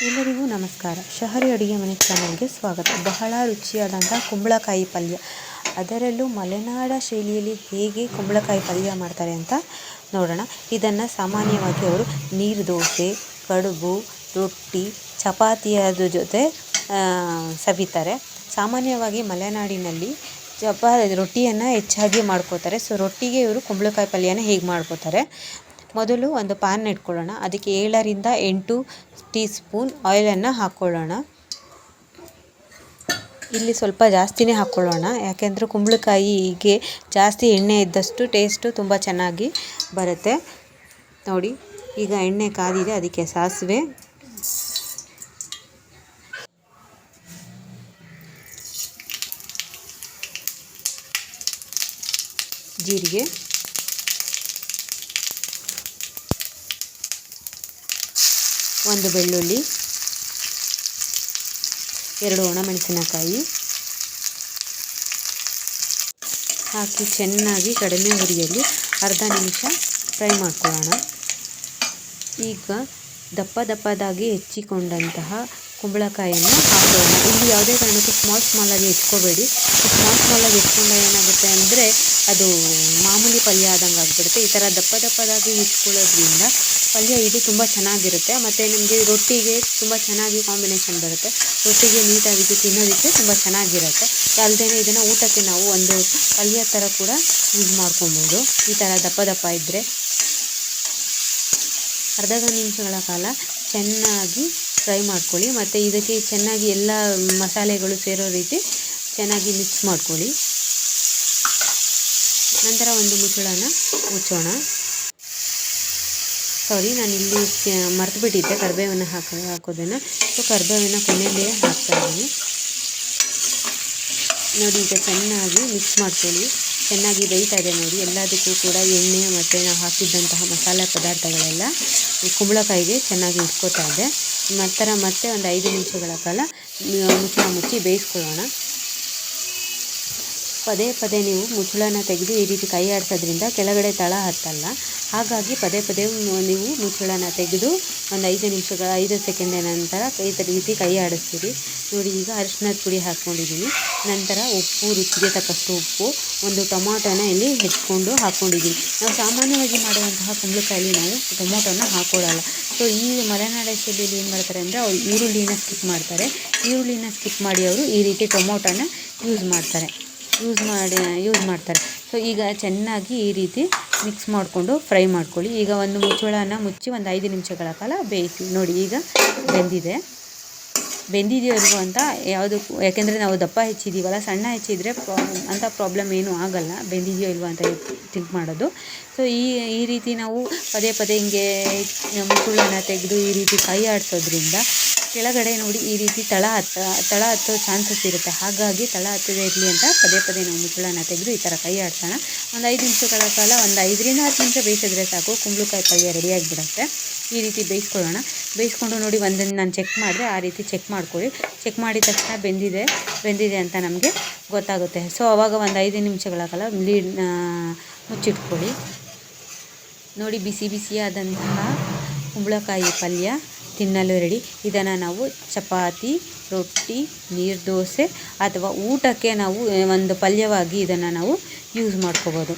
ಎಲ್ಲರಿಗೂ ನಮಸ್ಕಾರ. ಶಹರಿ ಅಡುಗೆ ಮನೆ ಚಾನಲ್ಗೆ ಸ್ವಾಗತ. ಬಹಳ ರುಚಿಯಾದಂಥ ಕುಂಬಳಕಾಯಿ ಪಲ್ಯ, ಅದರಲ್ಲೂ ಮಲೆನಾಡ ಶೈಲಿಯಲ್ಲಿ ಹೇಗೆ ಕುಂಬಳಕಾಯಿ ಪಲ್ಯ ಮಾಡ್ತಾರೆ ಅಂತ ನೋಡೋಣ. ಇದನ್ನು ಸಾಮಾನ್ಯವಾಗಿ ಅವರು ನೀರು ದೋಸೆ, ಕಡುಬು, ರೊಟ್ಟಿ, ಚಪಾತಿಯ ಜೊತೆ ಸವಿತಾರೆ. ಸಾಮಾನ್ಯವಾಗಿ ಮಲೆನಾಡಿನಲ್ಲಿ ರೊಟ್ಟಿಯನ್ನು ಹೆಚ್ಚಾಗಿ ಮಾಡ್ಕೋತಾರೆ. ಸೊ ರೊಟ್ಟಿಗೆ ಇವರು ಕುಂಬಳಕಾಯಿ ಪಲ್ಯನ ಹೇಗೆ ಮಾಡ್ಕೋತಾರೆ. ಮೊದಲು ಒಂದು ಪ್ಯಾನ್ ಇಟ್ಕೊಳ್ಳೋಣ. ಅದಕ್ಕೆ 7 ರಿಂದ 8 ಟೀ ಸ್ಪೂನ್ ಆಯಿಲನ್ನು ಹಾಕ್ಕೊಳ್ಳೋಣ. ಇಲ್ಲಿ ಸ್ವಲ್ಪ ಜಾಸ್ತಿನೇ ಹಾಕ್ಕೊಳ್ಳೋಣ, ಯಾಕೆಂದರೆ ಕುಂಬಳಕಾಯಿಗೆ ಜಾಸ್ತಿ ಎಣ್ಣೆ ಇದ್ದಷ್ಟು ಟೇಸ್ಟು ತುಂಬ ಚೆನ್ನಾಗಿ ಬರುತ್ತೆ. ನೋಡಿ, ಈಗ ಎಣ್ಣೆ ಕಾದಿದೆ. ಅದಕ್ಕೆ ಸಾಸಿವೆ, ಜೀರಿಗೆ, ಒಂದು ಬೆಳ್ಳುಳ್ಳಿ, 2 ಒಣಮೆಣಸಿನಕಾಯಿ ಹಾಕಿ ಚೆನ್ನಾಗಿ ಕಡಿಮೆ ಉರಿಯಲ್ಲಿ ಅರ್ಧ ನಿಮಿಷ ಫ್ರೈ ಮಾಡ್ಕೊಳ್ಳೋಣ. ಈಗ ದಪ್ಪದಾಗಿ ಹೆಚ್ಚಿಕೊಂಡಂತಹ ಕುಂಬಳಕಾಯಿಯನ್ನು ಹಾಕೊಳ್ಳೋಣ. ಇಲ್ಲಿ ಯಾವುದೇ ಕಾರಣಕ್ಕೂ ಸ್ಮಾಲಾಗಿ ಹೆಚ್ಕೋಬೇಡಿ. ಸ್ಮಾಲಾಗಿ ಹೆಚ್ಕೊಂಡಾಗ ಏನಾಗುತ್ತೆ ಅಂದರೆ ಅದು ಮಾಮೂಲಿ ಪಲ್ಯ ಆದಂಗೆ ಆಗಿಬಿಡುತ್ತೆ. ಈ ಥರ ದಪ್ಪದಾಗಿ ಹೆಚ್ಕೊಳ್ಳೋದ್ರಿಂದ ಪಲ್ಯ ಇದು ತುಂಬ ಚೆನ್ನಾಗಿರುತ್ತೆ. ಮತ್ತು ನಿಮಗೆ ರೊಟ್ಟಿಗೆ ತುಂಬ ಚೆನ್ನಾಗಿ ಕಾಂಬಿನೇಷನ್ ಬರುತ್ತೆ. ರೊಟ್ಟಿಗೆ ನೀಟಾಗಿ ತಿನ್ನೋದಕ್ಕೆ ತುಂಬ ಚೆನ್ನಾಗಿರುತ್ತೆ. ಅಲ್ಲದೆ ಇದನ್ನು ಊಟಕ್ಕೆ ನಾವು ಒಂದು ಪಲ್ಯ ಥರ ಕೂಡ ಯೂಸ್ ಮಾಡ್ಕೊಬೋದು. ಈ ಥರ ದಪ್ಪ ಇದ್ದರೆ ಅರ್ಧ ನಿಮಿಷಗಳ ಕಾಲ ಚೆನ್ನಾಗಿ ಫ್ರೈ ಮಾಡ್ಕೊಳ್ಳಿ. ಮತ್ತು ಇದಕ್ಕೆ ಚೆನ್ನಾಗಿ ಎಲ್ಲ ಮಸಾಲೆಗಳು ಸೇರೋ ರೀತಿ ಚೆನ್ನಾಗಿ ಮಿಕ್ಸ್ ಮಾಡ್ಕೊಳ್ಳಿ. ನಂತರ ಒಂದು ಮುಚ್ಚೋಣ. ನಾನಿಲ್ಲಿ ಮರೆತುಬಿಟ್ಟಿದ್ದೆ ಕರಿಬೇವನ್ನು ಹಾಕೋದನ್ನು. ಸೊ ಕರಿಬೇವನ್ನು ಕೊನೆಯಲ್ಲೇ ಹಾಕ್ತಾಯಿದ್ದೀನಿ. ನೋಡಿ, ಈಗ ಚೆನ್ನಾಗಿ ಮಿಕ್ಸ್ ಮಾಡ್ಕೊಳ್ಳಿ. ಚೆನ್ನಾಗಿ ಬೇಯ್ತಾ ಇದೆ ನೋಡಿ. ಎಲ್ಲದಕ್ಕೂ ಕೂಡ ಎಣ್ಣೆ ಮತ್ತು ನಾವು ಹಾಕಿದ್ದಂತಹ ಮಸಾಲೆ ಪದಾರ್ಥಗಳೆಲ್ಲ ಕುಂಬಳಕಾಯಿಗೆ ಚೆನ್ನಾಗಿ ಇಟ್ಕೋತಾ ಇದೆ. ಮತ್ತೆ ಒಂದು 5 ನಿಮಿಷಗಳ ಕಾಲ ಮುಚ್ಚಿ ಬೇಯಿಸ್ಕೊಳ್ಳೋಣ. ಪದೇ ನೀವು ಮುಚ್ಚಳನ ತೆಗೆದು ಈ ರೀತಿ ಕೈ ಆಡಿಸೋದ್ರಿಂದ ಕೆಳಗಡೆ ತಳ ಹತ್ತಲ್ಲ. ಹಾಗಾಗಿ ಪದೇ ನೀವು ಮುಚ್ಚಳನ ತೆಗೆದು ಒಂದು 5 ಸೆಕೆಂಡ್ ನಂತರ ಈ ರೀತಿ ಕೈ ಆಡಿಸ್ತೀರಿ. ನೋಡಿ, ಈಗ ಅರಿಶಿನದ ಪುಡಿ ಹಾಕ್ಕೊಂಡಿದ್ದೀನಿ. ನಂತರ ಉಪ್ಪು, ರುಚಿಗೆ ತಕ್ಕಷ್ಟು ಉಪ್ಪು, ಒಂದು ಟೊಮಾಟೋನ ಇಲ್ಲಿ ಹೆಚ್ಚಿಕೊಂಡು ಹಾಕ್ಕೊಂಡಿದ್ದೀನಿ. ನಾವು ಸಾಮಾನ್ಯವಾಗಿ ಮಾಡುವಂತಹ ಕುಂಬಳಕಾಯಲ್ಲಿ ನಾವು ಟೊಮೊಟೊನ ಹಾಕ್ಕೊಳ್ಳಲ್ಲ. ಸೊ ಈ ಮಲೆನಾಡ ಶೈಲಿಯಲ್ಲಿ ಏನು ಮಾಡ್ತಾರೆ ಅಂದರೆ ಅವರು ಈರುಳ್ಳಿನ ಸ್ಕಿಪ್ ಮಾಡ್ತಾರೆ. ಈರುಳ್ಳಿನ ಸ್ಕಿಪ್ ಮಾಡಿ ಅವರು ಈ ರೀತಿ ಟೊಮೊಟೊನ ಯೂಸ್ ಮಾಡ್ತಾರೆ. ಸೊ ಈಗ ಚೆನ್ನಾಗಿ ಈ ರೀತಿ ಮಿಕ್ಸ್ ಮಾಡಿಕೊಂಡು ಫ್ರೈ ಮಾಡ್ಕೊಳ್ಳಿ. ಈಗ ಒಂದು ಮುಚ್ಚಳನ ಮುಚ್ಚಿ ಒಂದು 5 ನಿಮಿಷಗಳ ಕಾಲ ಬೇಯಿಸಿ. ನೋಡಿ, ಈಗ ಬೆಂದಿದೆಯೋ ಇಲ್ವೋ ಅಂತ ಯಾಕೆಂದರೆ ನಾವು ದಪ್ಪ ಹೆಚ್ಚಿದ್ದೀವಲ್ಲ, ಸಣ್ಣ ಹೆಚ್ಚಿದರೆ ಅಂಥ ಪ್ರಾಬ್ಲಮ್ ಏನೂ ಆಗಲ್ಲ. ಬೆಂದಿದೆಯೋ ಇಲ್ವೋ ಅಂತ ಥಿಂಕ್ ಮಾಡೋದು. ಸೊ ಈ ರೀತಿ ನಾವು ಪದೇ ಹಿಂಗೆ ಮುಚ್ಚಳನ ತೆಗೆದು ಈ ರೀತಿ ಕೈ ಆಡಿಸೋದ್ರಿಂದ ಕೆಳಗಡೆ ನೋಡಿ ಈ ರೀತಿ ತಳ ಹತ್ತೋ ಚಾನ್ಸಸ್ ಇರುತ್ತೆ. ಹಾಗಾಗಿ ತಳ ಹತ್ತದೇ ಇರಲಿ ಅಂತ ಪದೇ ನಾವು ಮುಚ್ಚಳನ ತೆಗೆದು ಈ ಥರ ಕೈ ಆಡಿಸೋಣ. ಒಂದು 5 ನಿಮಿಷಗಳ ಕಾಲ, ಒಂದು 5 ರಿಂದ 10 ನಿಮಿಷ ಬೇಯಿಸಿದ್ರೆ ಸಾಕು, ಕುಂಬಳಕಾಯಿ ಪಲ್ಯ ರೆಡಿಯಾಗಿಬಿಡುತ್ತೆ. ಈ ರೀತಿ ಬೇಯಿಸ್ಕೊಂಡು ನೋಡಿ, ಒಂದನ್ನು ನಾನು ಚೆಕ್ ಮಾಡಿದೆ. ಆ ರೀತಿ ಚೆಕ್ ಮಾಡ್ಕೊಳ್ಳಿ. ಚೆಕ್ ಮಾಡಿದ ತಕ್ಷಣ ಬೆಂದಿದೆ ಅಂತ ನಮಗೆ ಗೊತ್ತಾಗುತ್ತೆ. ಸೊ ಆವಾಗ ಒಂದು 5 ನಿಮಿಷಗಳ ಕಾಲ ಮುಚ್ಚಿಟ್ಕೊಳ್ಳಿ. ನೋಡಿ, ಬಿಸಿಯಾದಂತಹ ಕುಂಬಳಕಾಯಿ ಪಲ್ಯ ತಿನ್ನಲು ರೆಡಿ. ಇದನ್ನು ನಾವು ಚಪಾತಿ, ರೊಟ್ಟಿ, ನೀರು ದೋಸೆ ಅಥವಾ ಊಟಕ್ಕೆ ನಾವು ಒಂದು ಪಲ್ಯವಾಗಿ ಇದನ್ನು ನಾವು ಯೂಸ್ ಮಾಡ್ಕೋಬೋದು.